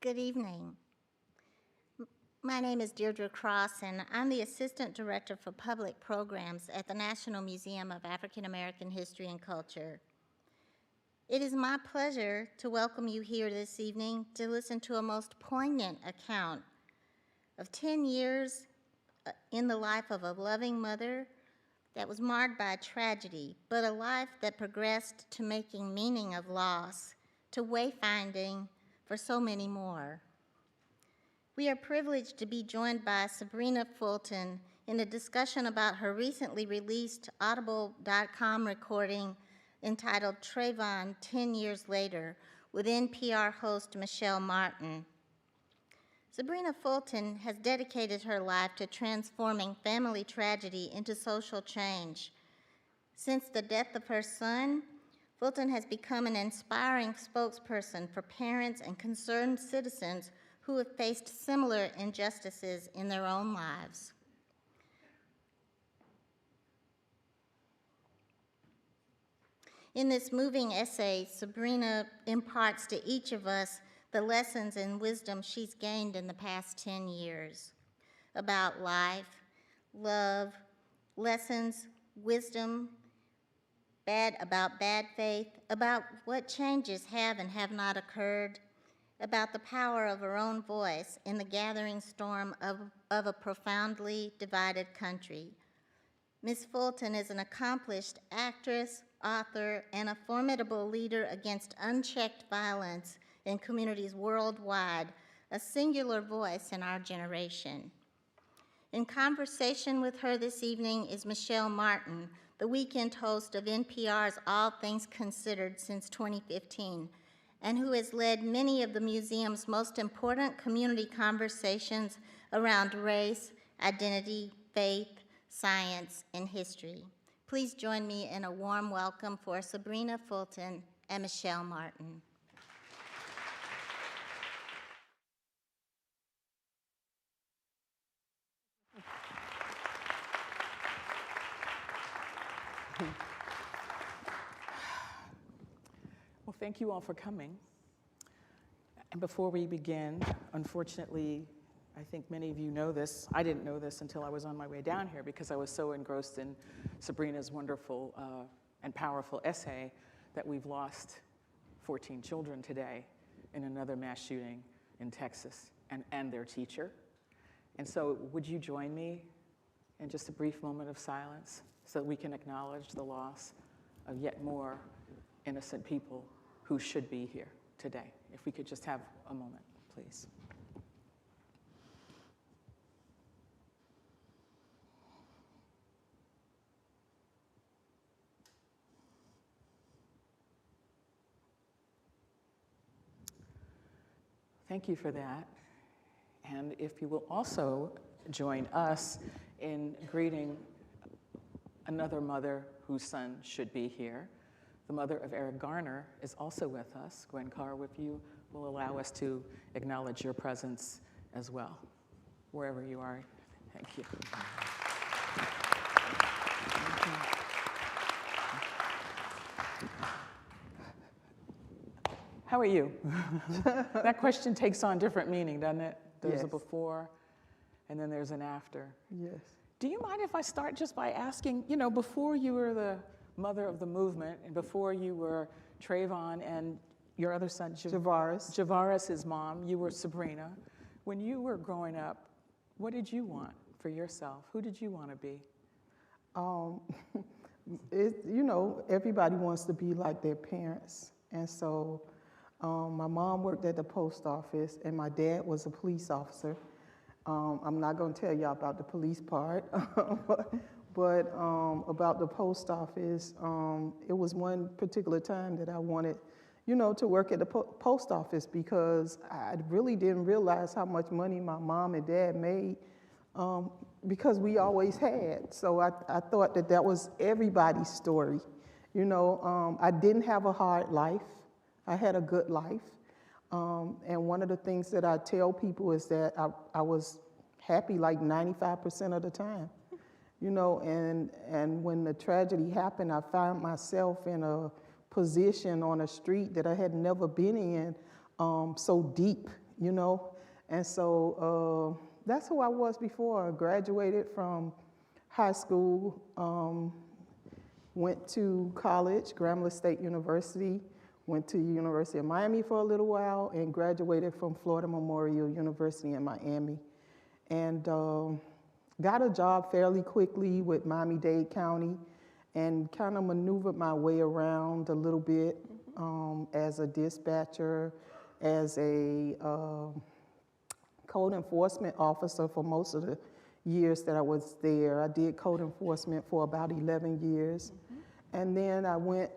Good evening. My name is Deirdre Cross, and I'm the Assistant Director for Public Programs at the National Museum of African American History and Culture. It is my pleasure to welcome you here this evening to listen to a most poignant account of 10 years in the life of a loving mother that was marred by tragedy, but a life that progressed to making meaning of loss, to wayfinding for so many more. We are privileged to be joined by Sybrina Fulton in a discussion about her recently released Audible.com recording entitled Trayvon 10 Years Later with NPR host Michelle Martin. Sybrina Fulton has dedicated her life to transforming family tragedy into social change. Since the death of her son, Fulton has become an inspiring spokesperson for parents and concerned citizens who have faced similar injustices in their own lives. In this moving essay, Sybrina imparts to each of us the lessons and wisdom she's gained in the past 10 years about life, love, lessons, wisdom, about bad faith, about what changes have and have not occurred, about the power of her own voice in the gathering storm of a profoundly divided country. Ms. Fulton is an accomplished actress, author, and a formidable leader against unchecked violence in communities worldwide, a singular voice in our generation. In conversation with her this evening is Michelle Martin, the weekend host of NPR's All Things Considered since 2015, and who has led many of the museum's most important community conversations around race, identity, faith, science, and history. Please join me in a warm welcome for Sybrina Fulton and Michelle Martin. Well, thank you all for coming. And before we begin, unfortunately, I think many of you know this. I didn't know this until I was on my way down here because I was so engrossed in Sybrina's wonderful and powerful essay that we've lost 14 children today in another mass shooting in Texas and their teacher. And so would you join me in just a brief moment of silence so that we can acknowledge the loss of yet more innocent people who should be here today? If we could just have a moment, please. Thank you for that. And if you will also join us in greeting another mother whose son should be here. The mother of Eric Garner is also with us. Gwen Carr, if you will allow us to acknowledge your presence as well, wherever you are. Thank you. How are you? That question takes on different meaning, doesn't it? There's a before, and then there's an after. Yes. Do you mind if I start just by asking, before you were the mother of the movement, and before you were Trayvon and your other son, Javaris, his mom, you were Sybrina. When you were growing up, what did you want for yourself? Who did you want to be? Everybody wants to be like their parents. And so my mom worked at the post office, and my dad was a police officer. I'm not going to tell y'all about the police part, but about the post office, it was one particular time that I wanted, to work at the post office because I really didn't realize how much money my mom and dad made because we always had. So I thought that was everybody's story. I didn't have a hard life. I had a good life. And one of the things that I tell people is that I was happy like 95% of the time. And when the tragedy happened, I found myself in a position on a street that I had never been in, so deep you know? And so that's who I was before. I graduated from high school, went to college, Grambling State University, went to University of Miami for a little while, and graduated from Florida Memorial University in Miami. And got a job fairly quickly with Miami-Dade County and kind of maneuvered my way around a little bit as a dispatcher, as a code enforcement officer for most of the years that I was there. I did code enforcement for about 11 years. And then I went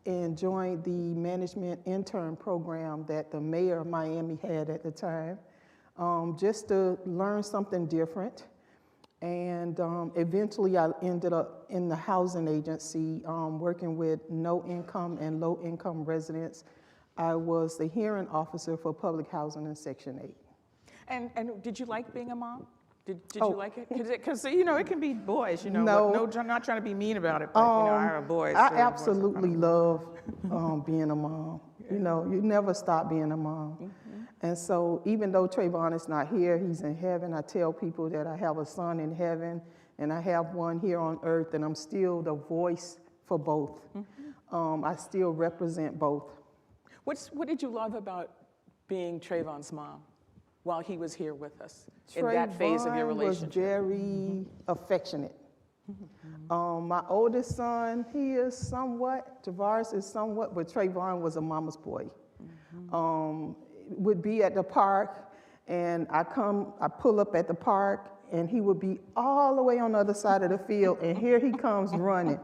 and joined the management intern program that the mayor of Miami had at the time, just to learn something different. And eventually I ended up in the housing agency, working with no-income and low-income residents. I was the hearing officer for public housing in Section 8. And did you like being a mom? Did you like it? Because you know, it can be boys, you know. No. But not trying to be mean about it, but you know, I have boys. I so absolutely love being a mom. You know, you never stop being a mom. And so even though Trayvon is not here, he's in heaven, I tell people that I have a son in heaven and I have one here on earth, and I'm still the voice for both. I still represent both. What did you love about being Trayvon's mom while he was here with us in Trayvon that phase of your relationship? was very affectionate. My oldest son, he is somewhat, Tavares is somewhat, but Trayvon was a mama's boy. Would be at the park, and I pull up at the park, and he would be all the way on the other side of the field, and here he comes running.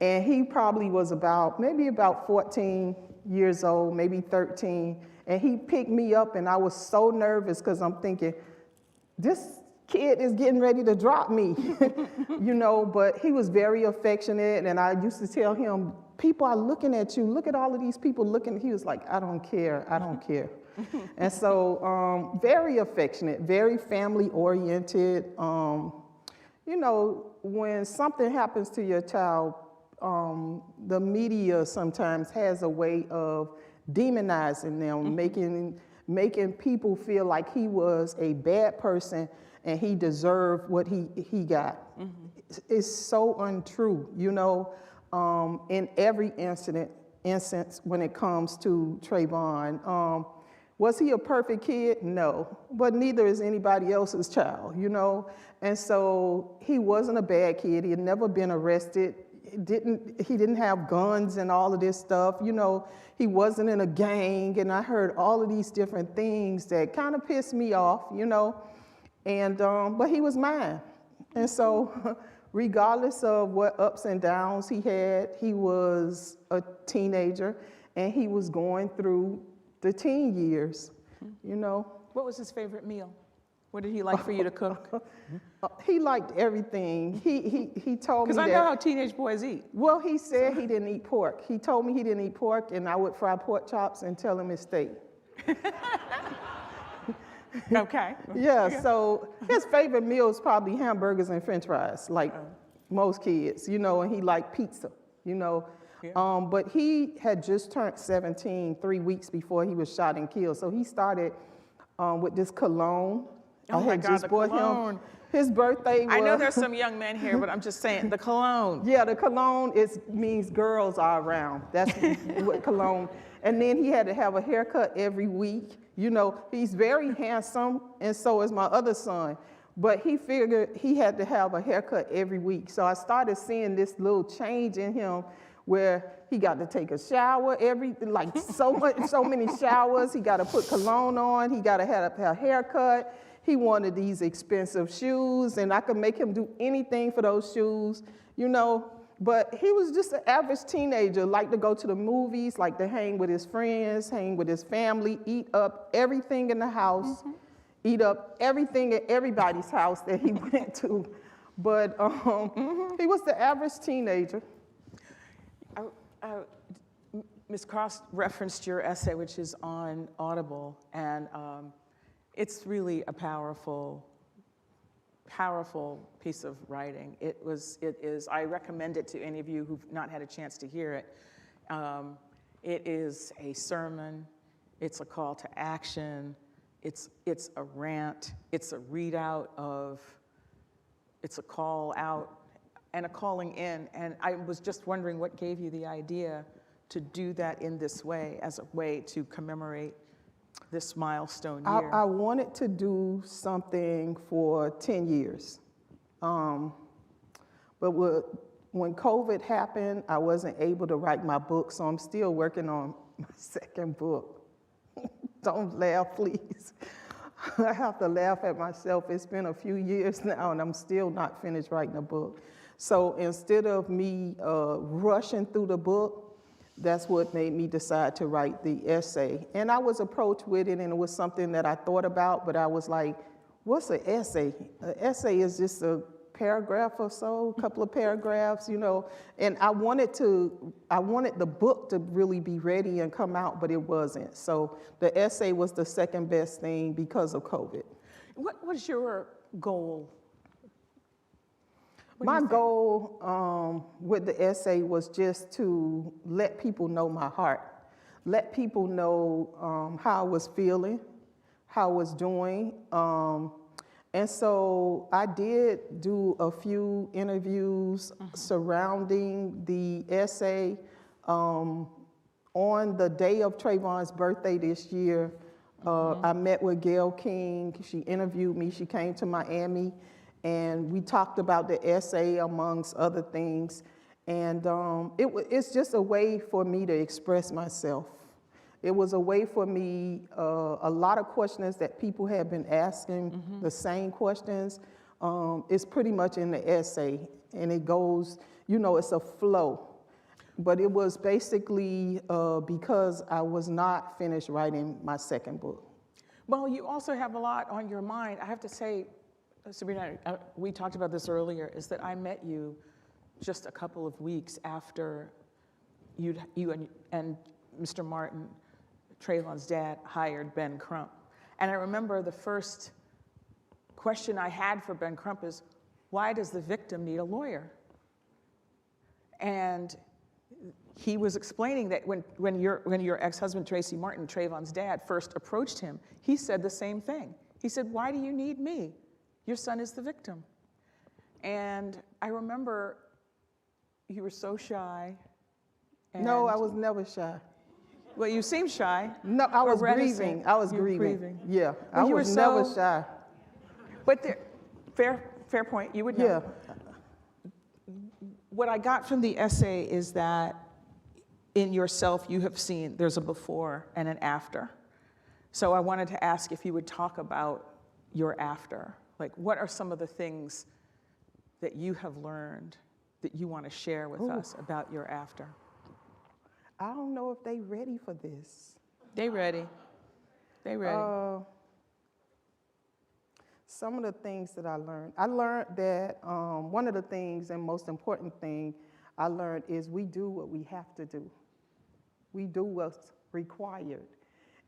And he probably was maybe about 14 years old, maybe 13, and he picked me up, and I was so nervous because I'm thinking, this kid is getting ready to drop me, you know, but he was very affectionate, and I used to tell him, people are looking at you, look at all of these people looking. He was like, I don't care, I don't care. And so very affectionate, very family-oriented. You know, when something happens to your child, the media sometimes has a way of demonizing them, making people feel like he was a bad person and he deserved what he got. It's so untrue, you know, in every instance when it comes to Trayvon. Was he a perfect kid? No, but neither is anybody else's child, you know? And so he wasn't a bad kid. He had never been arrested. He didn't have guns and all of this stuff, you know? He wasn't in a gang, and I heard all of these different things that kind of pissed me off, you know? And, but he was mine. And so regardless of what ups and downs he had, he was a teenager, and he was going through the teen years, you know. What was his favorite meal? What did he like for you to cook? He liked everything. He told me that. Because I know how teenage boys eat. Well, he said he didn't eat pork. He told me he didn't eat pork, and I would fry pork chops and tell him it's steak. Okay. Yeah, so his favorite meal is probably hamburgers and french fries, like most kids, you know, and he liked pizza, you know. Yeah. But he had just turned 17 3 weeks before he was shot and killed. So he started with this cologne. Oh my God, the cologne. His birthday was... I know there's some young men here, but I'm just saying, the cologne. Yeah, the cologne means girls are around. That's what cologne. And then he had to have a haircut every week. You know, he's very handsome, and so is my other son. But he figured he had to have a haircut every week. So I started seeing this little change in him, where he got to take a shower so many showers. He got to put cologne on. He got to have a haircut. He wanted these expensive shoes, and I could make him do anything for those shoes, you know. But he was just an average teenager, liked to go to the movies, liked to hang with his friends, hang with his family, eat up everything in the house, eat up everything at everybody's house that he went to. But he was the average teenager. Ms. Cross referenced your essay, which is on Audible, and it's really a powerful piece of writing. It is, I recommend it to any of you who've not had a chance to hear it. It is a sermon, it's a call to action, It's a rant, it's a readout of, it's a call out and a calling in. And I was just wondering what gave you the idea to do that in this way, as a way to commemorate this milestone year. I wanted to do something for 10 years. But when COVID happened, I wasn't able to write my book, so I'm still working on my second book. Don't laugh, please. I have to laugh at myself. It's been a few years now, and I'm still not finished writing a book. So instead of me rushing through the book, that's what made me decide to write the essay. And I was approached with it, and it was something that I thought about, but I was like, what's an essay? An essay is just a paragraph or so, a couple of paragraphs, you know. And I wanted the book to really be ready and come out, but it wasn't. So the essay was the second best thing because of COVID. What was your goal? My goal with the essay was just to let people know my heart, let people know how I was feeling, how I was doing. And so I did do a few interviews surrounding the essay. On the day of Trayvon's birthday this year, I met with Gayle King. She interviewed me. She came to Miami, and we talked about the essay amongst other things. And it's just a way for me to express myself. It was a way for me, a lot of questions that people have been asking, the same questions, it's pretty much in the essay, and it goes, you know, it's a flow. But it was basically because I was not finished writing my second book. Well, you also have a lot on your mind. I have to say, Sybrina, we talked about this earlier, is that I met you just a couple of weeks after you and Mr. Martin, Trayvon's dad, hired Ben Crump. And I remember the first question I had for Ben Crump is, why does the victim need a lawyer? And he was explaining that when your ex-husband, Tracy Martin, Trayvon's dad, first approached him, he said the same thing. He said, why do you need me? Your son is the victim. And I remember you were so shy. No, I was never shy. Well, you seem shy. No, I was grieving. I was grieving. Yeah, I was never shy. But fair point. You would know. Yeah. What I got from the essay is that in yourself you have seen there's a before and an after. So I wanted to ask if you would talk about your after. Like, what are some of the things that you have learned that you want to share with us about your after? I don't know if they ready for this. They ready. They ready. Some of the things that I learned that one of the things and most important thing I learned is we do what we have to do. We do what's required.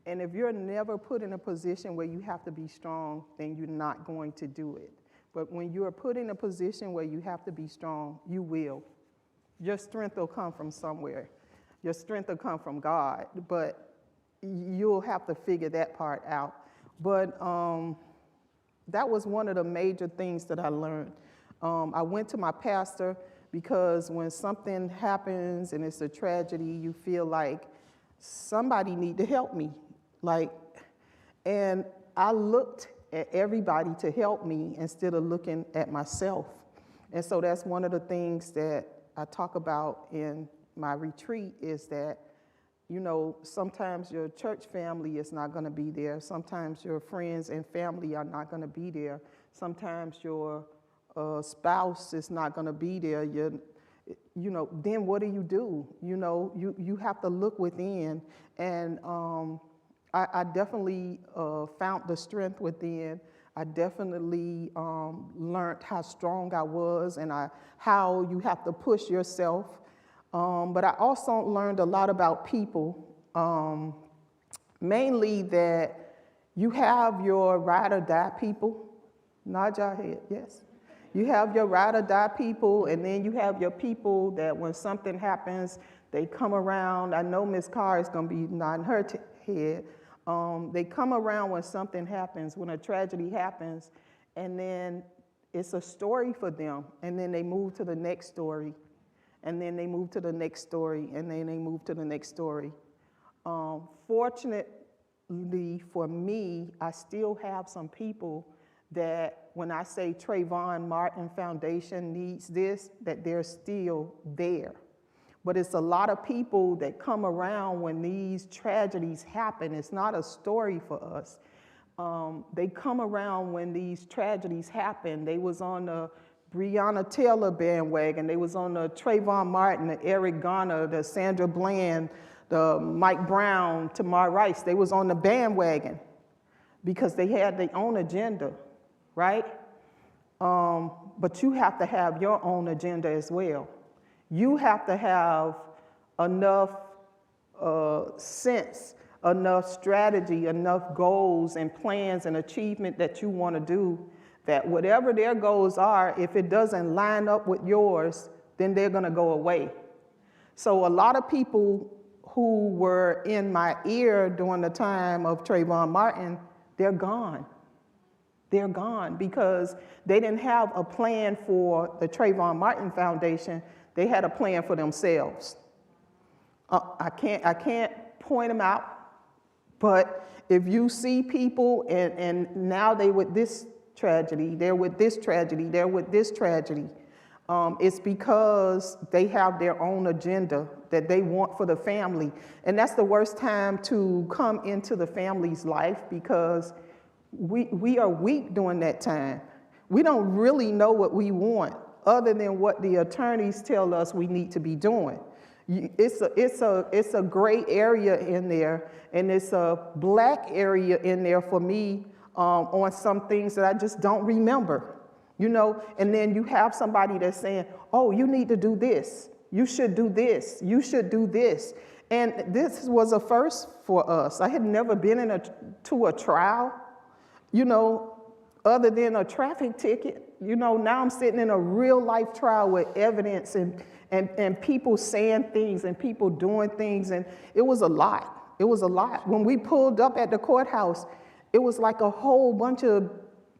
And if you're never put in a position where you have to be strong, then you're not going to do it. But when you are put in a position where you have to be strong, you will. Your strength will come from somewhere. Your strength will come from God, but you'll have to figure that part out. But that was one of the major things that I learned. I went to my pastor because when something happens and it's a tragedy, you feel like somebody need to help me. And I looked at everybody to help me instead of looking at myself. And so that's one of the things that I talk about in my retreat is that, you know, sometimes your church family is not going to be there. Sometimes your friends and family are not going to be there. Sometimes your spouse is not going to be there. You know, then what do? You know, you have to look within. And I definitely found the strength within. I definitely learned how strong I was and how you have to push yourself. But I also learned a lot about people, mainly that you have your ride or die people. Nod your head, yes. You have your ride or die people, and then you have your people that when something happens, they come around. I know Ms. Carr is going to be nodding her head. They come around when something happens, when a tragedy happens, and then it's a story for them, and then they move to the next story, and then they move to the next story, and then they move to the next story. Fortunately for me, I still have some people that when I say Trayvon Martin Foundation needs this, that they're still there. But it's a lot of people that come around when these tragedies happen. It's not a story for us. They come around when these tragedies happen. They was on the Breonna Taylor bandwagon. They was on the Trayvon Martin, the Eric Garner, the Sandra Bland, the Mike Brown, Tamar Rice. They was on the bandwagon because they had their own agenda, right? But you have to have your own agenda as well. You have to have enough sense, enough strategy, enough goals and plans and achievement that you want to do, that whatever their goals are, if it doesn't line up with yours, then they're going to go away. So a lot of people who were in my ear during the time of Trayvon Martin, they're gone. They're gone because they didn't have a plan for the Trayvon Martin Foundation. They had a plan for themselves. I can't point them out, but if you see people and now they with this tragedy, they're with this tragedy, they're with this tragedy, it's because they have their own agenda that they want for the family. And that's the worst time to come into the family's life because we are weak during that time. We don't really know what we want other than what the attorneys tell us we need to be doing. It's a gray area in there, and it's a black area in there for me on some things that I just don't remember, you know? And then you have somebody that's saying, oh, you need to do this. You should do this. You should do this. And this was a first for us. I had never been to a trial, you know, other than a traffic ticket. You know, now I'm sitting in a real life trial with evidence and people saying things and people doing things, and it was a lot. It was a lot. When we pulled up at the courthouse, it was like a whole bunch of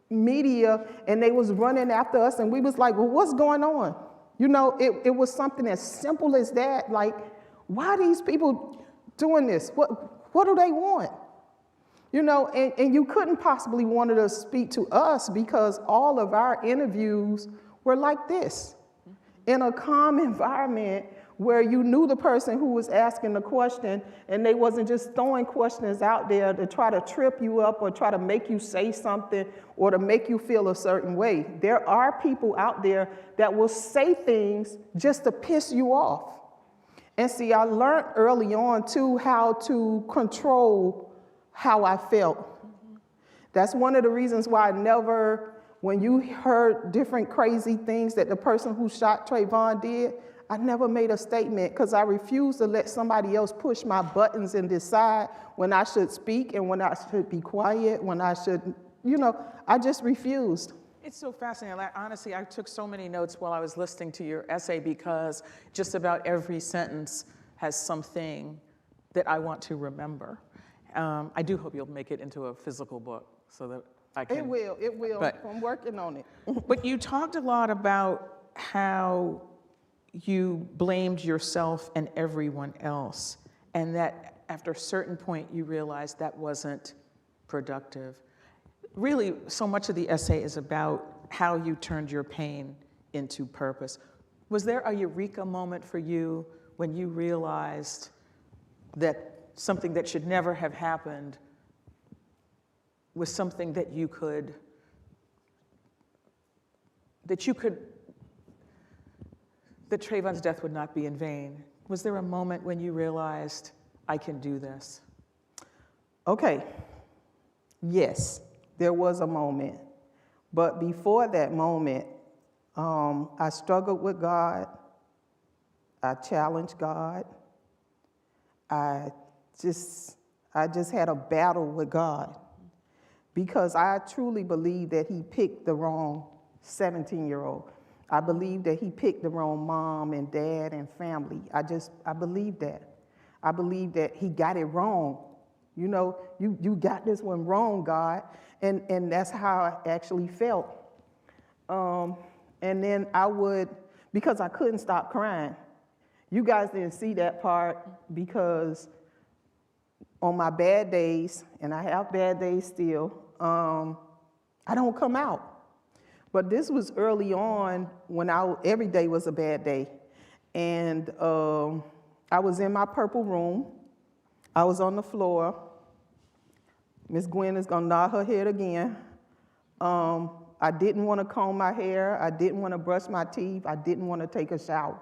media, and they was running after us, and we was like, well, what's going on? You know, it was something as simple as that, like, why are these people doing this? What do they want? You know, and you couldn't possibly want to speak to us because all of our interviews were like this, in a calm environment where you knew the person who was asking the question and they wasn't just throwing questions out there to try to trip you up or try to make you say something or to make you feel a certain way. There are people out there that will say things just to piss you off. And see, I learned early on too how to control how I felt. That's one of the reasons why I never, when you heard different crazy things that the person who shot Trayvon did, I never made a statement because I refused to let somebody else push my buttons and decide when I should speak and when I should be quiet, when I should, you know, I just refused. It's so fascinating. Like, honestly, I took so many notes while I was listening to your essay because just about every sentence has something that I want to remember. I do hope you'll make it into a physical book so that I can. It will. But I'm working on it. But you talked a lot about how you blamed yourself and everyone else, and that after a certain point you realized that wasn't productive. Really, so much of the essay is about how you turned your pain into purpose. Was there a eureka moment for you when you realized that something that should never have happened was something that Trayvon's death would not be in vain? Was there a moment when you realized, I can do this? Okay, yes, there was a moment. But before that moment, I struggled with God. I challenged God. I just had a battle with God because I truly believe that he picked the wrong 17-year-old. I believe that he picked the wrong mom and dad and family. I believe that. I believe that he got it wrong. You know, you got this one wrong, God. And that's how I actually felt. And then I would, because I couldn't stop crying. You guys didn't see that part because on my bad days, and I have bad days still, I don't come out. But this was early on when every day was a bad day. And I was in my purple room. I was on the floor. Miss Gwen is gonna nod her head again. I didn't want to comb my hair. I didn't want to brush my teeth. I didn't want to take a shower.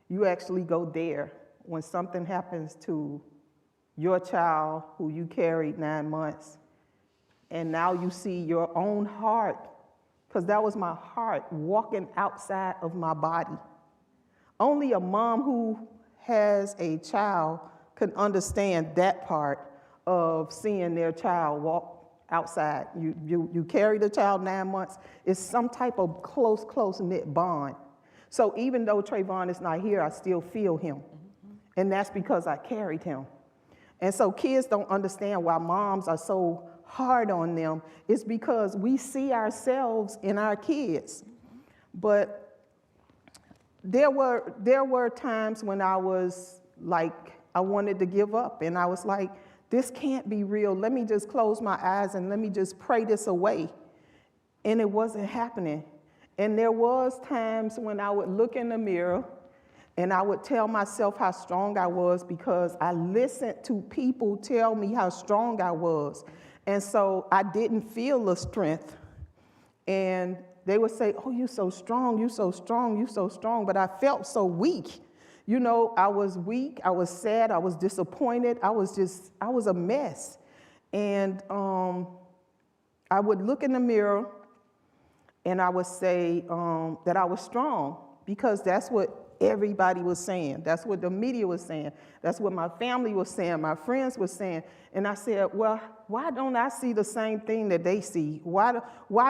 You actually go there when something happens to your child who you carried 9 months, and now you see your own heart, because that was my heart walking outside of my body. Only a mom who has a child can understand that part of seeing their child walk outside. You carry the child 9 months. It's some type of close-knit bond. So even though Trayvon is not here, I still feel him. And that's because I carried him. And so kids don't understand why moms are so hard on them. It's because we see ourselves in our kids. But there were times when I was like, I wanted to give up. And I was like, this can't be real. Let me just close my eyes and let me just pray this away. And it wasn't happening. And there was times when I would look in the mirror and I would tell myself how strong I was because I listened to people tell me how strong I was. And so I didn't feel the strength. And they would say, oh, you're so strong, you're so strong, you're so strong. But I felt so weak. You know, I was weak, I was sad, I was disappointed, I was a mess. And I would look in the mirror and I would say that I was strong because that's what everybody was saying. That's what the media was saying. That's what my family was saying, my friends were saying. And I said, well, why don't I see the same thing that they see? Why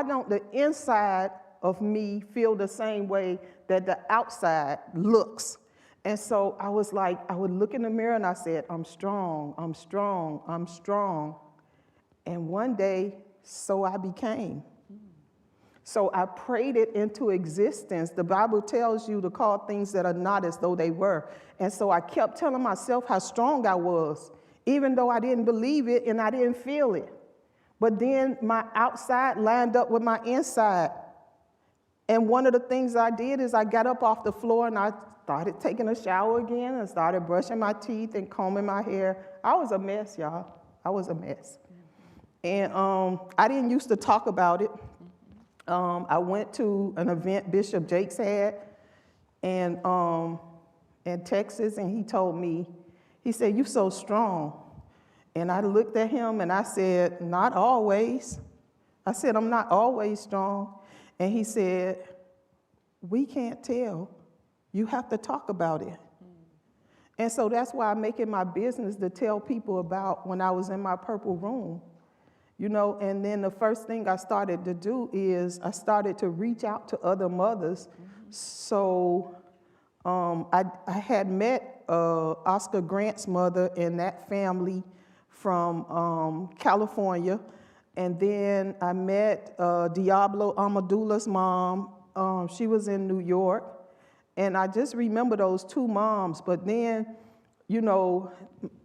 don't the inside of me feel the same way that the outside looks? And so I was like, I would look in the mirror and I said, I'm strong, I'm strong, I'm strong. And one day, so I became. So I prayed it into existence. The Bible tells you to call things that are not as though they were. And so I kept telling myself how strong I was, even though I didn't believe it and I didn't feel it. But then my outside lined up with my inside. And one of the things I did is I got up off the floor and I started taking a shower again and started brushing my teeth and combing my hair. I was a mess, y'all. I was a mess. And I didn't used to talk about it. I went to an event Bishop Jakes had in Texas, and he told me, he said, "You're so strong." And I looked at him and I said, "Not always." I said, "I'm not always strong." And he said, "We can't tell. You have to talk about it." And so that's why I make it my business to tell people about when I was in my purple room. You know, and then the first thing I started to do is I started to reach out to other mothers. So I had met Oscar Grant's mother and that family from California. And then I met Diablo Amadula's mom. She was in New York. And I just remember those two moms. But then, you know,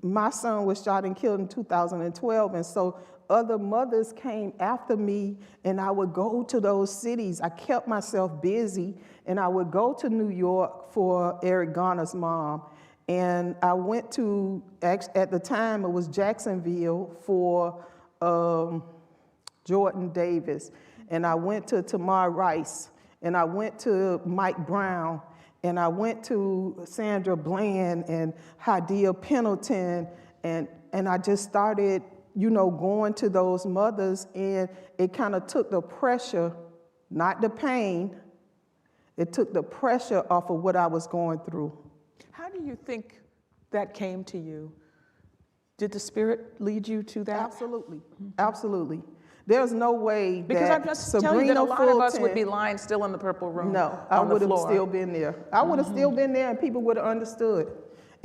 my son was shot and killed in 2012. And so other mothers came after me, and I would go to those cities. I kept myself busy, and I would go to New York for Eric Garner's mom. And I went to, at the time, it was Jacksonville for Jordan Davis. And I went to Tamar Rice, and I went to Mike Brown, and I went to Sandra Bland and Hadia Pendleton, and I just started, you know, going to those mothers, and it kind of took the pressure, not the pain, it took the pressure off of what I was going through. How do you think that came to you? Did the Spirit lead you to that? Absolutely, absolutely. There's no way because that I'm just telling you that a lot of us would be lying still in the purple room. No, I would have floor. still been there. I would have still been there, and people would have understood.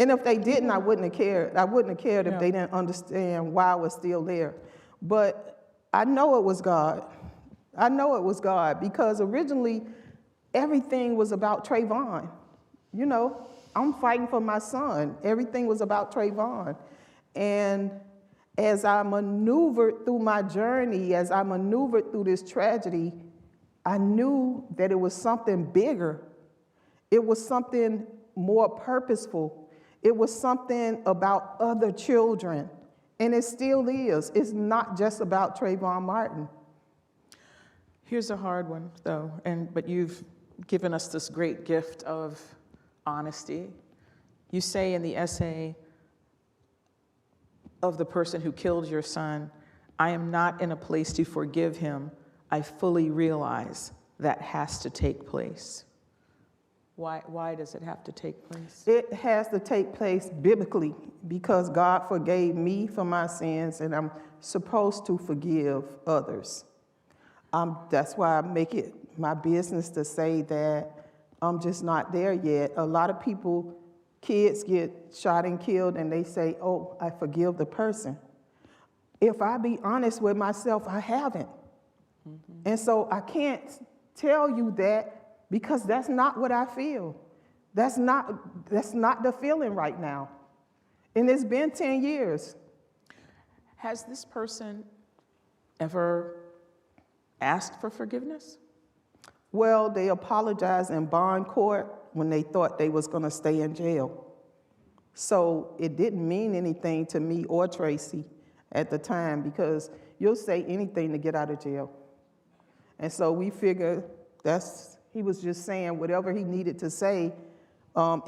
And if they didn't, I wouldn't have cared. I wouldn't have cared if Yeah. they didn't understand why I was still there. But I know it was God. I know it was God because originally everything was about Trayvon. You know, I'm fighting for my son. Everything was about Trayvon. And as I maneuvered through my journey, as I maneuvered through this tragedy, I knew that it was something bigger. It was something more purposeful. It was something about other children. And it still is. It's not just about Trayvon Martin. Here's a hard one, though, but you've given us this great gift of honesty. You say in the essay of the person who killed your son, I am not in a place to forgive him. I fully realize that has to take place. Why does it have to take place? It has to take place biblically because God forgave me for my sins and I'm supposed to forgive others. That's why I make it my business to say that I'm just not there yet. A lot of people, kids get shot and killed and they say, oh, I forgive the person. If I be honest with myself, I haven't. Mm-hmm. And so I can't tell you that because that's not what I feel. That's not the feeling right now. And it's been 10 years. Has this person ever asked for forgiveness? Well, they apologized in bond court when they thought they was going to stay in jail. So it didn't mean anything to me or Tracy at the time because you'll say anything to get out of jail. And so we figured he was just saying whatever he needed to say.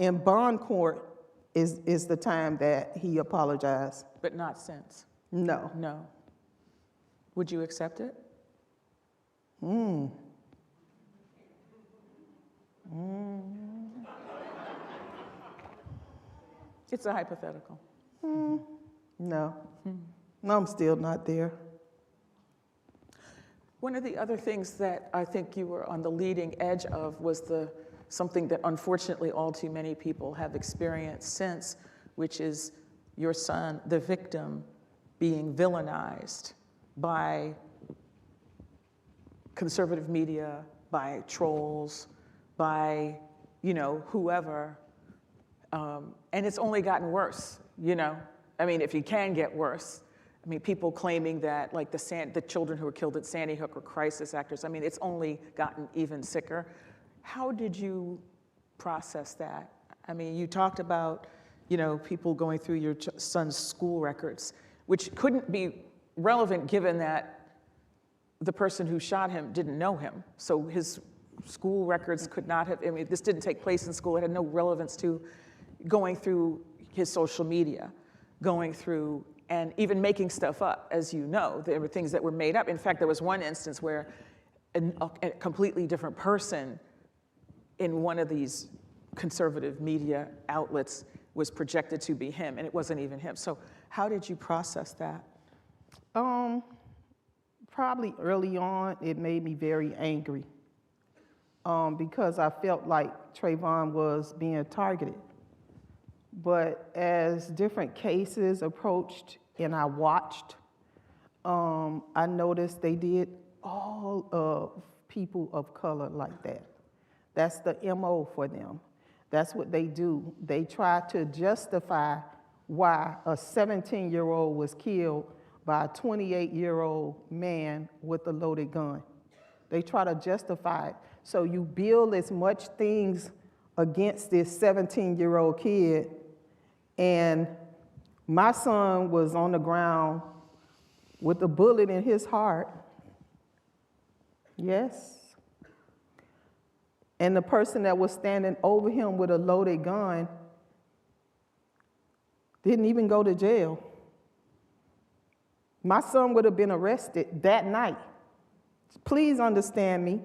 In bond court is the time that he apologized. But not since? No. No. Would you accept it? It's a hypothetical. No. No, I'm still not there. One of the other things that I think you were on the leading edge of was something that unfortunately all too many people have experienced since, which is your son, the victim, being villainized by conservative media, by trolls, by, whoever. And it's only gotten worse, I mean, if it can get worse. I mean, people claiming that, like, the children who were killed at Sandy Hook were crisis actors. I mean, it's only gotten even sicker. How did you process that? I mean, you talked about, people going through your son's school records, which couldn't be relevant given that the person who shot him didn't know him. So his school records could not have, this didn't take place in school. It had no relevance to going through his social media, going through and even making stuff up, as you know. There were things that were made up. In fact, there was one instance where a completely different person in one of these conservative media outlets was projected to be him, and it wasn't even him. So how did you process that? Probably early on, it made me very angry because I felt like Trayvon was being targeted. But as different cases approached and I watched, I noticed they did all of people of color like that. That's the MO for them. That's what they do. They try to justify why a 17-year-old was killed by a 28-year-old man with a loaded gun. They try to justify it. So you build as much things against this 17-year-old kid, and my son was on the ground with a bullet in his heart. Yes. And the person that was standing over him with a loaded gun didn't even go to jail. My son would have been arrested that night. Please understand me.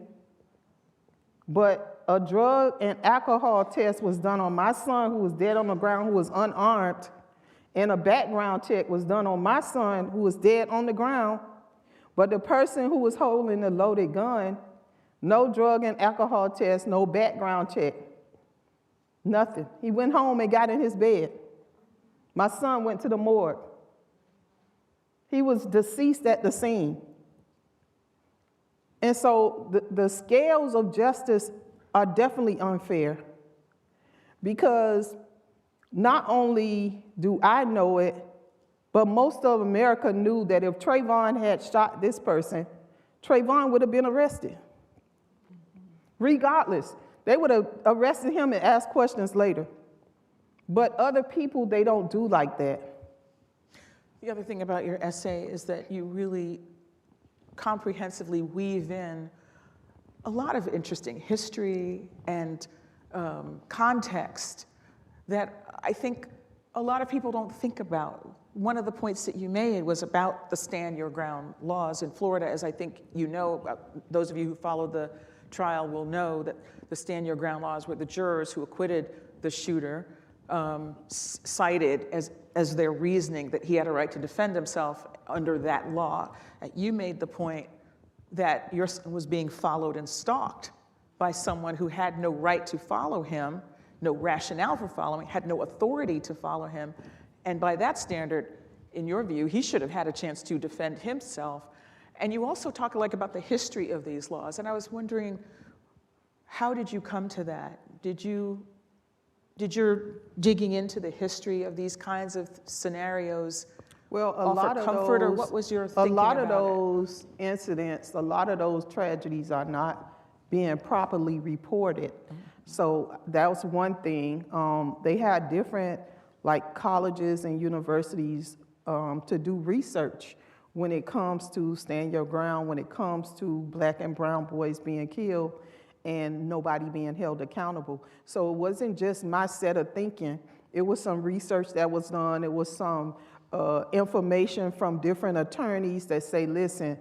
But a drug and alcohol test was done on my son who was dead on the ground, who was unarmed, and a background check was done on my son who was dead on the ground. But the person who was holding the loaded gun, no drug and alcohol test, no background check. Nothing. He went home and got in his bed. My son went to the morgue. He was deceased at the scene. And so the scales of justice are definitely unfair, because not only do I know it, but most of America knew that if Trayvon had shot this person, Trayvon would have been arrested. Regardless, they would have arrested him and asked questions later. But other people, they don't do like that. The other thing about your essay is that you really comprehensively weave in a lot of interesting history and context that I think a lot of people don't think about. One of the points that you made was about the stand your ground laws in Florida. As I think you know, those of you who followed the trial will know that the stand your ground laws were the jurors who acquitted the shooter cited as their reasoning that he had a right to defend himself under that law. You made the point that your son was being followed and stalked by someone who had no right to follow him, no rationale for following, had no authority to follow him. And by that standard, in your view, he should have had a chance to defend himself. And you also talk about the history of these laws. And I was wondering, how did you come to that? Did your digging into the history of these kinds of scenarios offer comfort, or what was your thinking about it? A lot of those incidents, a lot of those tragedies are not being properly reported. So that was one thing. They had different colleges and universities to do research when it comes to stand your ground, when it comes to black and brown boys being killed and nobody being held accountable. So it wasn't just my set of thinking. It was some research that was done. It was some information from different attorneys that say, listen,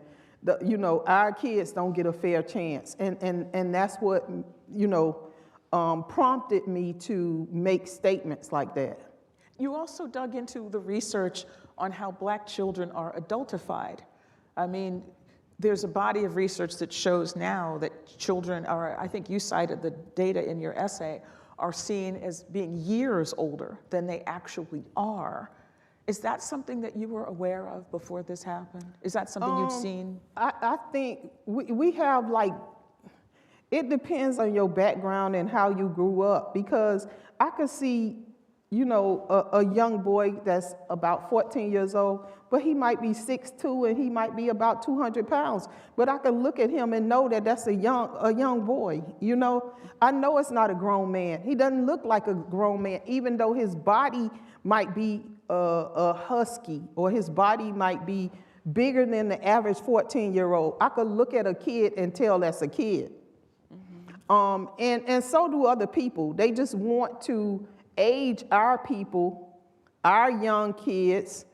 our kids don't get a fair chance. And that's what, prompted me to make statements like that. You also dug into the research on how black children are adultified. I mean, there's a body of research that shows now that children are, I think you cited the data in your essay, are seen as being years older than they actually are. Is that something that you were aware of before this happened? Is that something you've seen? I think we have it depends on your background and how you grew up, because I could see a young boy that's about 14 years old, but he might be 6'2" and he might be about 200 pounds. But I can look at him and know that that's a young boy. I know it's not a grown man. He doesn't look like a grown man, even though his body might be a husky, or his body might be bigger than the average 14-year-old. I could look at a kid and tell that's a kid. And so do other people. They just want to age our people, our young kids,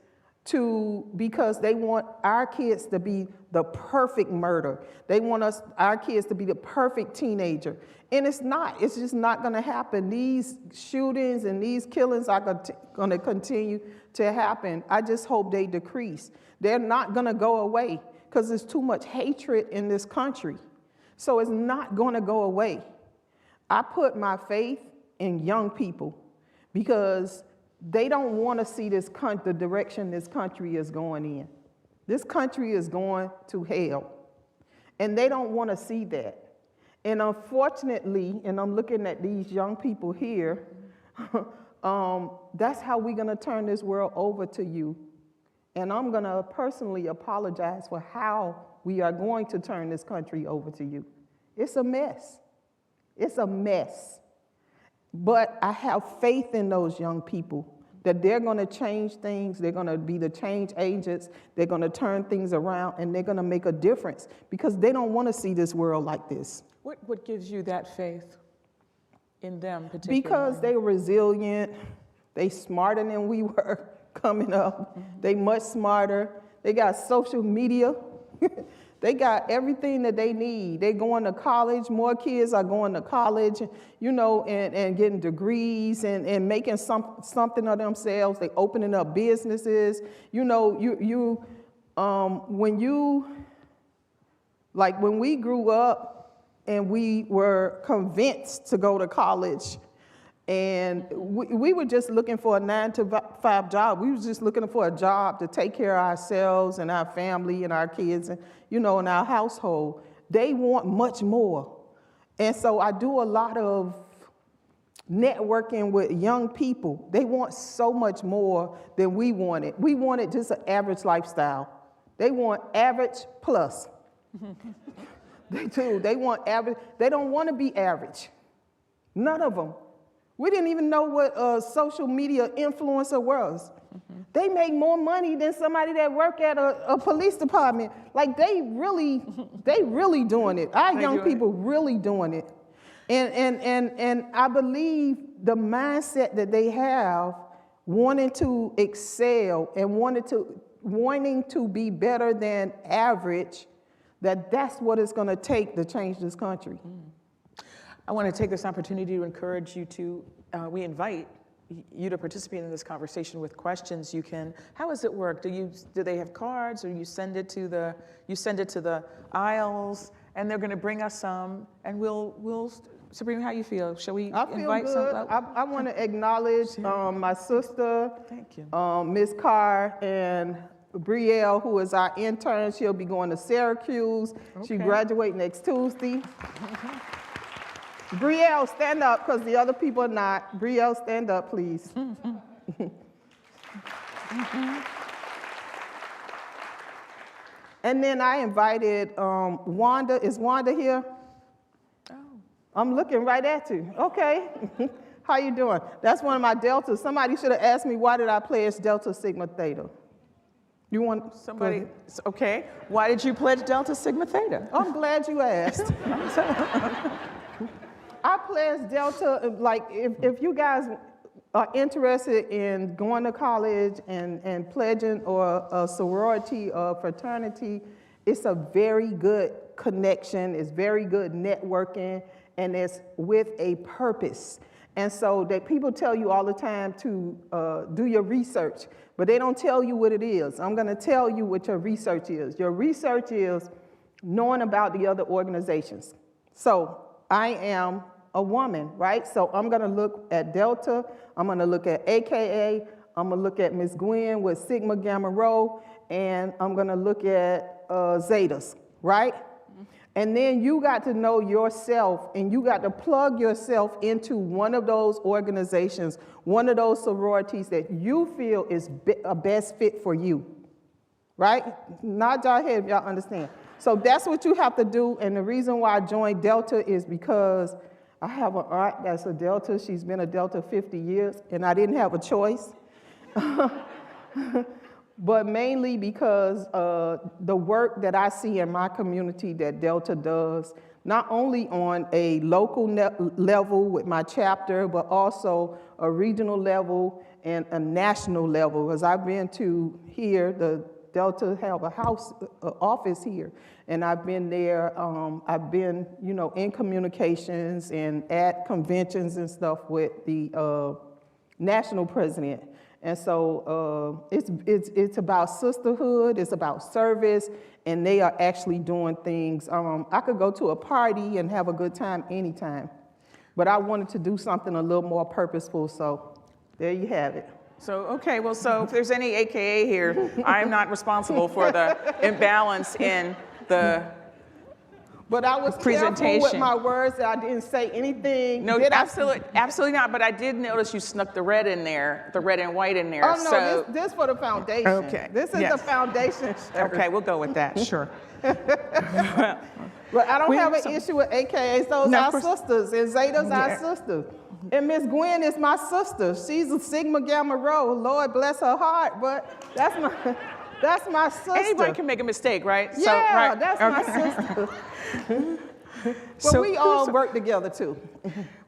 because they want our kids to be the perfect murder. They want our kids to be the perfect teenager. And it's not. It's just not going to happen. These shootings and these killings are going to continue to happen. I just hope they decrease. They're not going to go away because there's too much hatred in this country. So it's not going to go away. I put my faith in young people, because they don't want to see the direction this country is going in. This country is going to hell, and they don't want to see that. And unfortunately, and I'm looking at these young people here, that's how we're going to turn this world over to you. And I'm going to personally apologize for how we are going to turn this country over to you. It's a mess. It's a mess. But I have faith in those young people that they're going to change things. They're going to be the change agents. They're going to turn things around, and they're going to make a difference, because they don't want to see this world like this. What gives you that faith in them particularly? Because they're resilient. They smarter than we were coming up. They much smarter. They got social media. They got everything that they need. They're going to college. More kids are going to college, and getting degrees and making something of themselves. They opening up businesses. When we grew up and we were convinced to go to college, And we were just looking for a 9-to-5 job. We was just looking for a job to take care of ourselves and our family and our kids and, you know, in our household. They want much more. And so I do a lot of networking with young people. They want so much more than we wanted. We wanted just an average lifestyle. They want average plus. They do. They want average. They don't want to be average. None of them. We didn't even know what a social media influencer was. They make more money than somebody that work at a police department. Like they really doing it. Our young people really doing it. And I believe the mindset that they have, wanting to excel and wanting to be better than average, that's what it's going to take to change this country. I want to take this opportunity to encourage you to, we invite you to participate in this conversation with questions. You can, how does it work? Do they have cards, or you send it to the aisles, and they're going to bring us some, and we'll Sybrina, how you feel? Shall we invite good. some? I want to acknowledge my sister, Thank you. Ms. Carr, and Brielle, who is our intern. She'll be going to Syracuse. She graduates next Tuesday. Brielle, stand up, because the other people are not. Brielle, stand up, please. And then I invited Wanda. Is Wanda here? Oh. I'm looking right at you. Okay. How you doing? That's one of my deltas. Somebody should have asked me, why did I pledge Delta Sigma Theta? You want Somebody, okay. Why did you pledge Delta Sigma Theta? I'm glad you asked. I pledged Delta, like if you guys are interested in going to college and pledging or a sorority or fraternity, it's a very good connection, it's very good networking, and it's with a purpose. And so that people tell you all the time to do your research, but they don't tell you what it is. I'm gonna tell you what your research is. Your research is knowing about the other organizations. So I am a woman, right? So I'm gonna look at Delta, I'm gonna look at AKA, I'm gonna look at Ms. Gwen with Sigma Gamma Rho, and I'm gonna look at Zetas, right? And then you got to know yourself, and you got to plug yourself into one of those organizations, one of those sororities that you feel is a best fit for you, right? Nod your head if y'all understand. So that's what you have to do, and the reason why I joined Delta is because I have an aunt that's a Delta. She's been a Delta 50 years, and I didn't have a choice. But mainly because the work that I see in my community that Delta does, not only on a local level with my chapter, but also a regional level and a national level. Because I've been to here, the Delta have a office here, and I've been there. I've been, you know, in communications and at conventions and stuff with the national president. And so it's about sisterhood, it's about service, and they are actually doing things. I could go to a party and have a good time anytime, but I wanted to do something a little more purposeful, so there you have it. So, okay, well, so if there's any AKA here, I'm not responsible for the imbalance in the But I was careful with my words, that I didn't say anything. No, absolutely not. But I did notice you snuck the red in there, the red and white in there. Oh, no, so, this for the foundation. Okay. This is the foundation shirt. Okay, we'll go with that, sure. But I don't have an issue with AKAs. Those are sisters, and Zeta's our sisters. And Miss Gwen is my sister. She's a Sigma Gamma Rho. Lord bless her heart, but that's my sister. Anybody can make a mistake, right? Yeah, so, right. that's my sister. But we all work together too.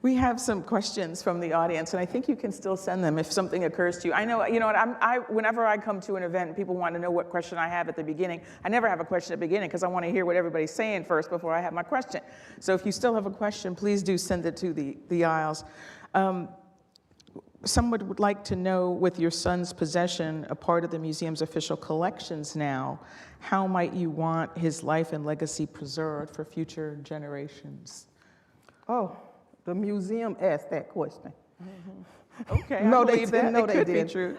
We have some questions from the audience, and I think you can still send them if something occurs to you. I know, you know what, whenever I come to an event and people want to know what question I have at the beginning, I never have a question at the beginning because I want to hear what everybody's saying first before I have my question. So if you still have a question, please do send it to the aisles. Someone would like to know, with your son's possession, a part of the museum's official collections now, how might you want his life and legacy preserved for future generations? Oh, the museum asked that question. Okay, I No, they believe that. no, It they could be didn't. true.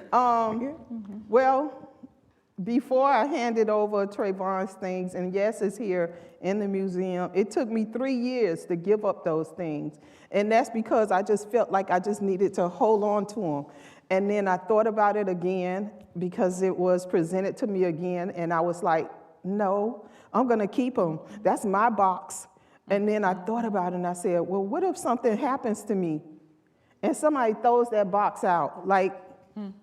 Well, before I handed over Trayvon's things, and yes, it's here in the museum, it took me 3 years to give up those things. And that's because I just felt like I just needed to hold on to them. And then I thought about it again because it was presented to me again, and I was like, no, I'm gonna keep them. That's my box. And then I thought about it and I said, well, what if something happens to me and somebody throws that box out? Like,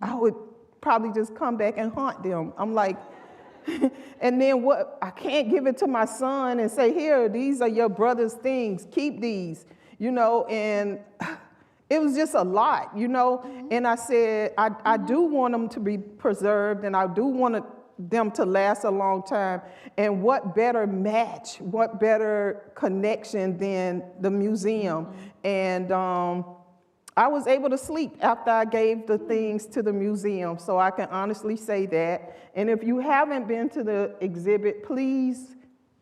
I would probably just come back and haunt them. I'm like, and then what? I can't give it to my son and say, here, these are your brother's things, keep these, and it was just a lot, And I said, I do want them to be preserved, and I do want them to last a long time. And what better match, what better connection than the museum? And I was able to sleep after I gave the things to the museum, so I can honestly say that. And if you haven't been to the exhibit, please,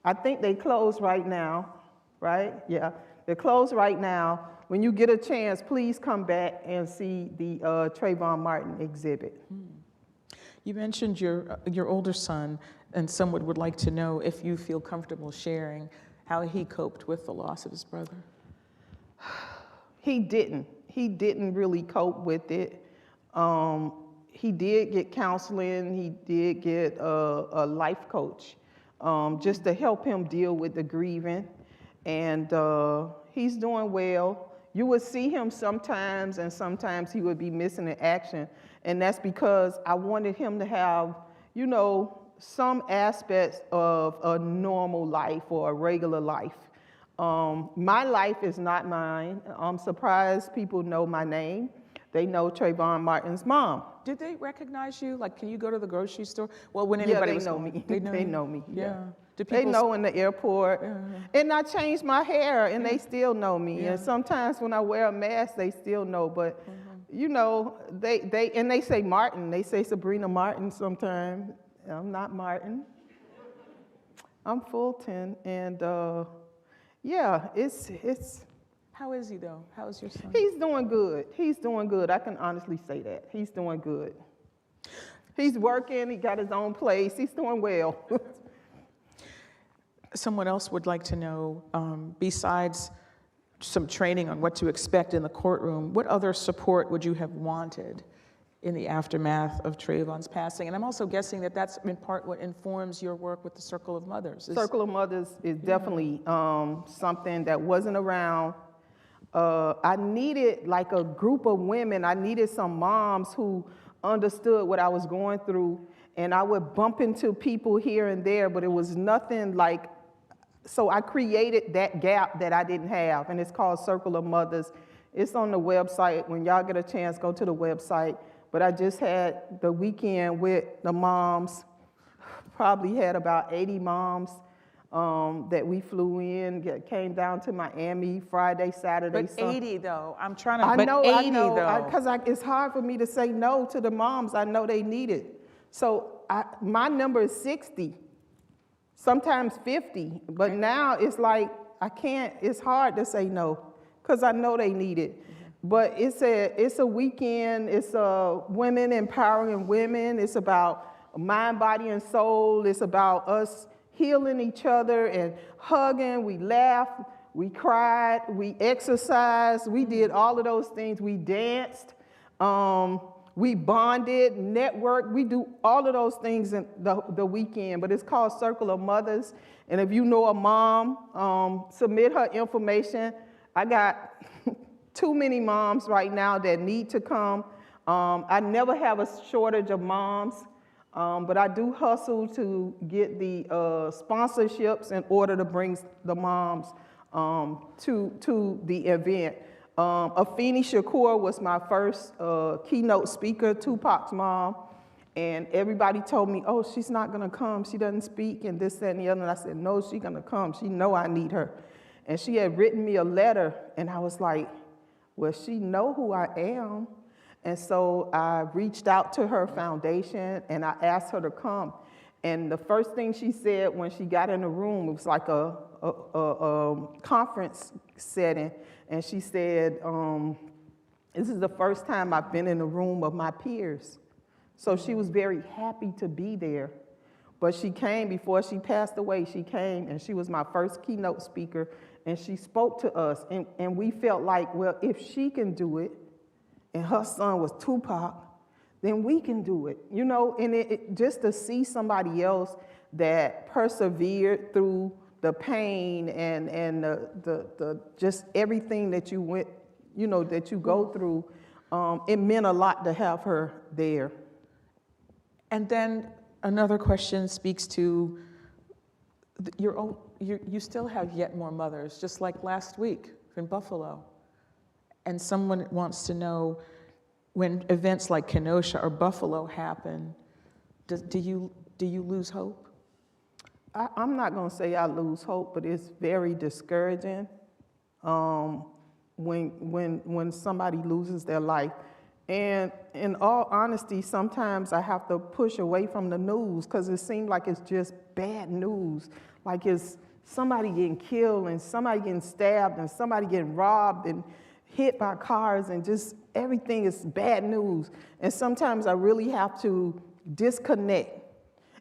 I think they close right now, right? Yeah, they're closed right now. When you get a chance, please come back and see the Trayvon Martin exhibit. You mentioned your older son, and someone would like to know if you feel comfortable sharing how he coped with the loss of his brother. He didn't really cope with it. He did get counseling. He did get a life coach just to help him deal with the grieving. And he's doing well. You would see him sometimes, and sometimes he would be missing in action. And that's because I wanted him to have, some aspects of a normal life or a regular life. My life is not mine. I'm surprised people know my name. They know Trayvon Martin's mom. Did they recognize you? Like, can you go to the grocery store? Well, when Yeah, anybody they was know going, me. They know They you? know me. Yeah. Do They people know in the airport. And I changed my hair, and they still know me. Yeah. And sometimes when I wear a mask, they still know. But they say Martin. They say Sybrina Martin sometimes. I'm not Martin. I'm Fulton, and it's. How is he though? How is your son? He's doing good. He's doing good. I can honestly say that. He's doing good. He's working. He got his own place. He's doing well. Someone else would like to know, besides some training on what to expect in the courtroom, what other support would you have wanted in the aftermath of Trayvon's passing? And I'm also guessing that that's in part what informs your work with the Circle of Mothers. Circle of Mothers is definitely something that wasn't around. I needed like a group of women. I needed some moms who understood what I was going through, and I would bump into people here and there, but it was nothing like, so I created that gap that I didn't have, and it's called Circle of Mothers. It's on the website. When y'all get a chance, go to the website. But I just had the weekend with the moms, probably had about 80 moms that we flew in, came down to Miami Friday, Saturday, But Sunday. 80 though, I'm trying to, I but know, 80 though. because it's hard for me to say no to the moms. I know they need it. So my number is 60, sometimes 50, but now it's like I can't, it's hard to say no because I know they need it. But it's a weekend, it's women empowering women, it's about mind, body, and soul, it's about us healing each other and hugging, we laughed, we cried, we exercised, we did all of those things, we danced, we bonded, networked, we do all of those things in the weekend, but it's called Circle of Mothers, and if you know a mom, submit her information. I got too many moms right now that need to come. I never have a shortage of moms, but I do hustle to get the sponsorships in order to bring the moms to the event. Afeni Shakur was my first keynote speaker, Tupac's mom, and everybody told me, oh, she's not gonna come, she doesn't speak, and this, that, and the other, and I said, no, she's gonna come, she know I need her. And she had written me a letter, and I was like, well, she know who I am. And so I reached out to her foundation and I asked her to come. And the first thing she said when she got in the room, it was like a conference setting, and she said, This is the first time I've been in a room of my peers. So she was very happy to be there. But she came, before she passed away, she came and she was my first keynote speaker, and she spoke to us. And we felt like, well, if she can do it, and her son was Tupac, then we can do it, you know? And just to see somebody else that persevered through the pain and the just everything that you went, you know, that you go through, it meant a lot to have her there. And then another question speaks to you still have yet more mothers, just like last week in Buffalo. And someone wants to know, when events like Kenosha or Buffalo happen, do you lose hope? I'm not going to say I lose hope, but it's very discouraging when somebody loses their life. And in all honesty, sometimes I have to push away from the news because it seems like it's just bad news. Like it's somebody getting killed and somebody getting stabbed and somebody getting robbed and hit by cars, and just everything is bad news. And sometimes I really have to disconnect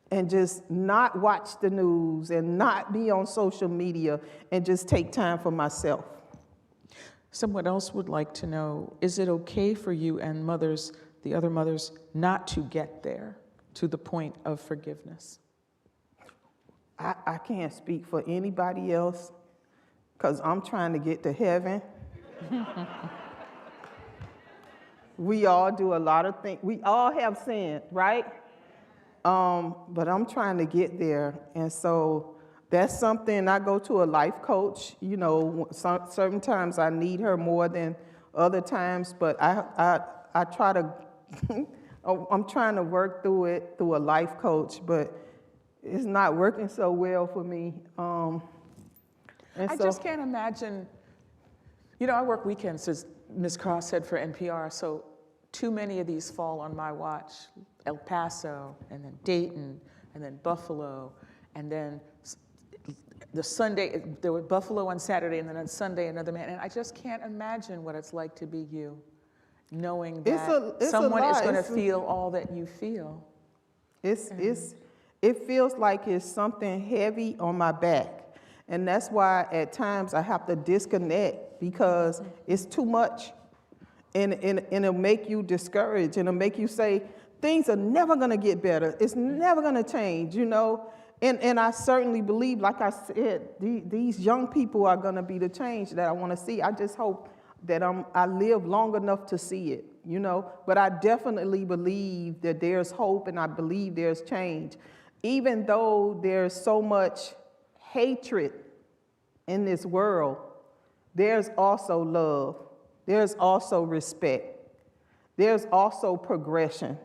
and just not watch the news and not be on social media and just take time for myself. Someone else would like to know, is it okay for you and mothers, the other mothers, not to get there to the point of forgiveness? I can't speak for anybody else because I'm trying to get to heaven. We all do a lot of things. We all have sinned, right? But I'm trying to get there. And so that's something. I go to a life coach. You know, certain times I need her more than other times, but I try to, I'm trying to work through it through a life coach, but it's not working so well for me. I just can't imagine, you know, I work weekends, as Ms. Cross said, for NPR, so too many of these fall on my watch. El Paso, and then Dayton, and then Buffalo, and then the Sunday, there was Buffalo on Saturday, and then on Sunday another man. And I just can't imagine what it's like to be you, knowing that someone is going to feel all that you feel. It feels like it's something heavy on my back. And that's why at times I have to disconnect because it's too much. And it'll make you discouraged, and it'll make you say, things are never going to get better. It's never going to change, you know? And I certainly believe, like I said, these young people are going to be the change that I want to see. I just hope that I live long enough to see it, you know? But I definitely believe that there's hope, and I believe there's change. Even though there's so much hatred in this world, there's also love. There's also respect. There's also progression.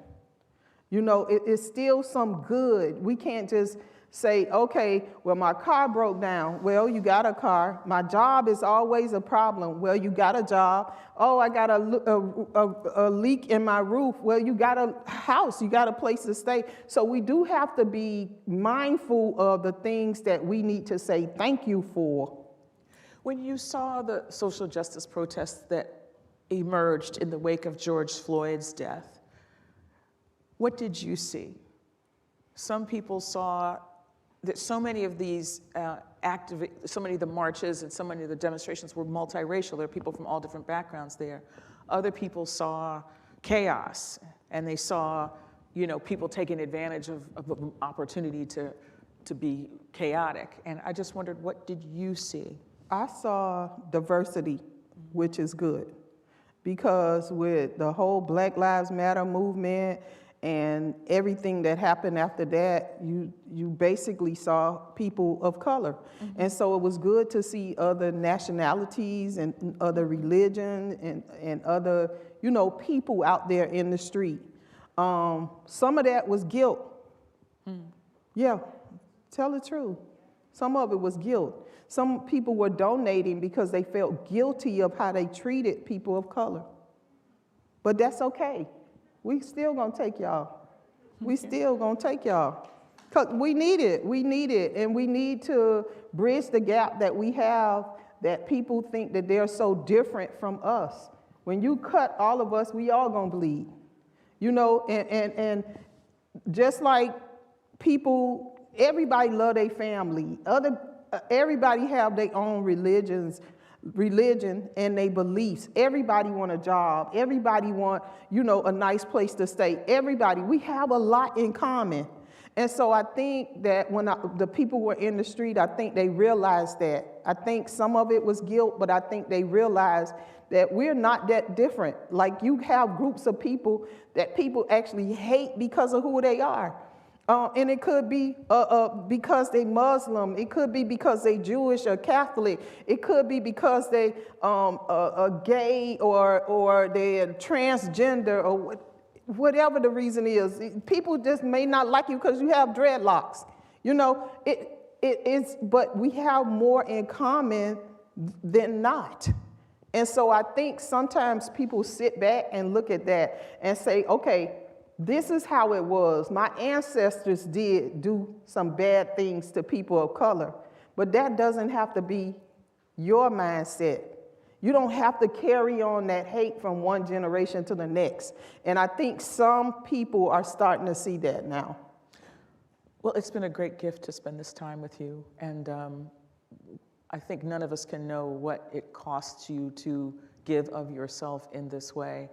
You know, it's still some good. We can't just say, okay, well, my car broke down. Well, you got a car. My job is always a problem. Well, you got a job. Oh, I got a leak in my roof. Well, you got a house. You got a place to stay. So we do have to be mindful of the things that we need to say thank you for. When you saw the social justice protests that emerged in the wake of George Floyd's death, what did you see? Some people saw that so many of these so many of the marches and so many of the demonstrations were multiracial. There are people from all different backgrounds there. Other people saw chaos, and they saw, you know, people taking advantage of an opportunity to be chaotic. And I just wondered, what did you see? I saw diversity, which is good, because with the whole Black Lives Matter movement and everything that happened after that, you basically saw people of color. Mm-hmm. And so it was good to see other nationalities and other religion and other, you know, people out there in the street. Some of that was guilt. Yeah, tell the truth. Some of it was guilt. Some people were donating because they felt guilty of how they treated people of color. But that's okay. We still gonna take y'all. We still gonna take y'all. Because we need it, and we need to bridge the gap that we have, that people think that they're so different from us. When you cut all of us, we all gonna bleed. You know, and just like people, everybody love their family. Everybody have their own religion and their beliefs. Everybody want a job. Everybody want, a nice place to stay. Everybody, we have a lot in common. And so I think that when the people were in the street, I think they realized that. I think some of it was guilt, but I think they realized that we're not that different. Like, you have groups of people that people actually hate because of who they are. And it could be because they Muslim. It could be because they Jewish or Catholic. It could be because they are gay or they're transgender or whatever the reason is. People just may not like you because you have dreadlocks. But we have more in common than not. And so I think sometimes people sit back and look at that and say, okay, this is how it was. My ancestors did do some bad things to people of color, but that doesn't have to be your mindset. You don't have to carry on that hate from one generation to the next. And I think some people are starting to see that now. Well, it's been a great gift to spend this time with you. And I think none of us can know what it costs you to give of yourself in this way.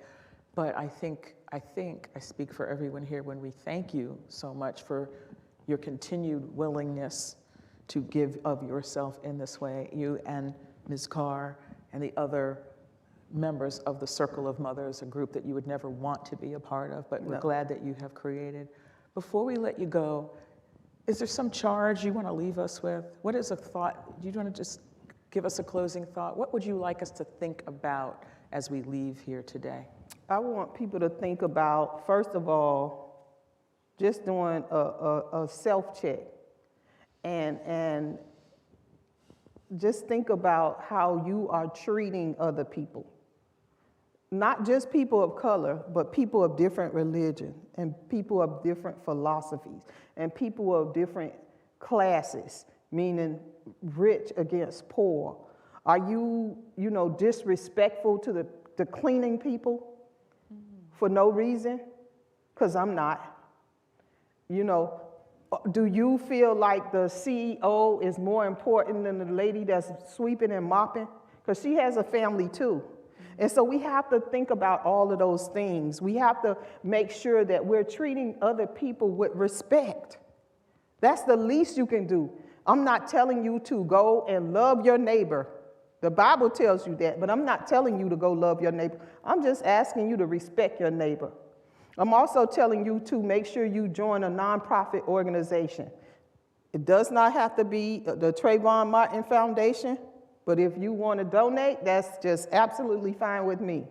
But I think I speak for everyone here when we thank you so much for your continued willingness to give of yourself in this way, you and Ms. Carr and the other members of the Circle of Mothers, a group that you would never want to be a part of, but we're glad that you have created. Before we let you go, is there some charge you want to leave us with? What is a thought? Do you want to just give us a closing thought? What would you like us to think about as we leave here today? I want people to think about, first of all, just doing a self-check and just think about how you are treating other people. Not just people of color, but people of different religion and people of different philosophies and people of different classes, meaning rich against poor. Are you, disrespectful to the cleaning people for no reason? Because I'm not. Do you feel like the CEO is more important than the lady that's sweeping and mopping? Because she has a family too. And so we have to think about all of those things. We have to make sure that we're treating other people with respect. That's the least you can do. I'm not telling you to go and love your neighbor. The Bible tells you that, but I'm not telling you to go love your neighbor. I'm just asking you to respect your neighbor. I'm also telling you to make sure you join a nonprofit organization. It does not have to be the Trayvon Martin Foundation, but if you want to donate, that's just absolutely fine with me.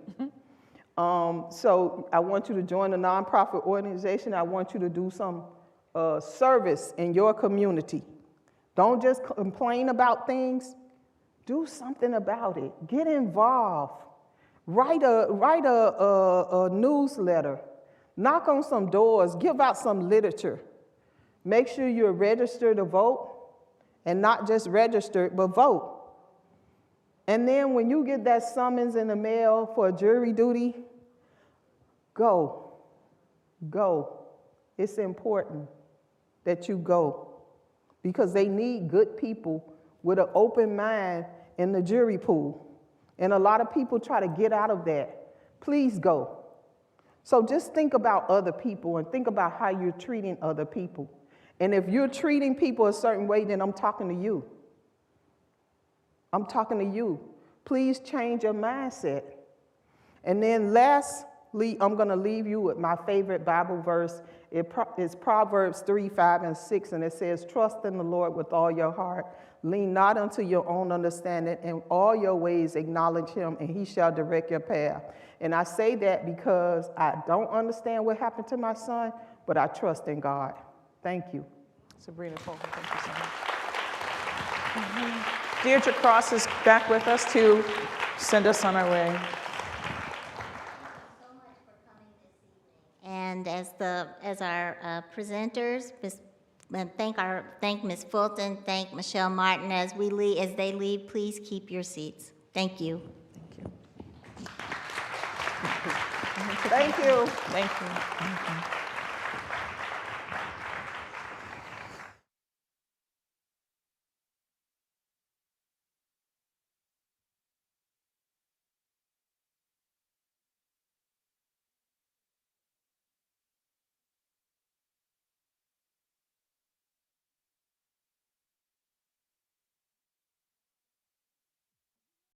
So I want you to join a nonprofit organization. I want you to do some service in your community. Don't just complain about things. Do something about it. Get involved. Write a newsletter. Knock on some doors. Give out some literature. Make sure you're registered to vote, and not just registered, but vote. And then when you get that summons in the mail for jury duty, go. Go. It's important that you go, because they need good people with an open mind in the jury pool. And a lot of people try to get out of that. Please go. So just think about other people and think about how you're treating other people. And if you're treating people a certain way, then I'm talking to you. I'm talking to you. Please change your mindset. And then lastly, I'm going to leave you with my favorite Bible verse. It's Proverbs 3, 5, and 6, and it says, trust in the Lord with all your heart. Lean not unto your own understanding. In all your ways acknowledge him, and he shall direct your path. And I say that because I don't understand what happened to my son, but I trust in God. Thank you. Sybrina Fulton, thank you so much. Deirdre Cross is back with us to send us on our way. And as our presenters, thank Ms. Fulton, thank Michelle Martin as they leave. Please keep your seats. Thank you. Thank you. Thank you. Thank you.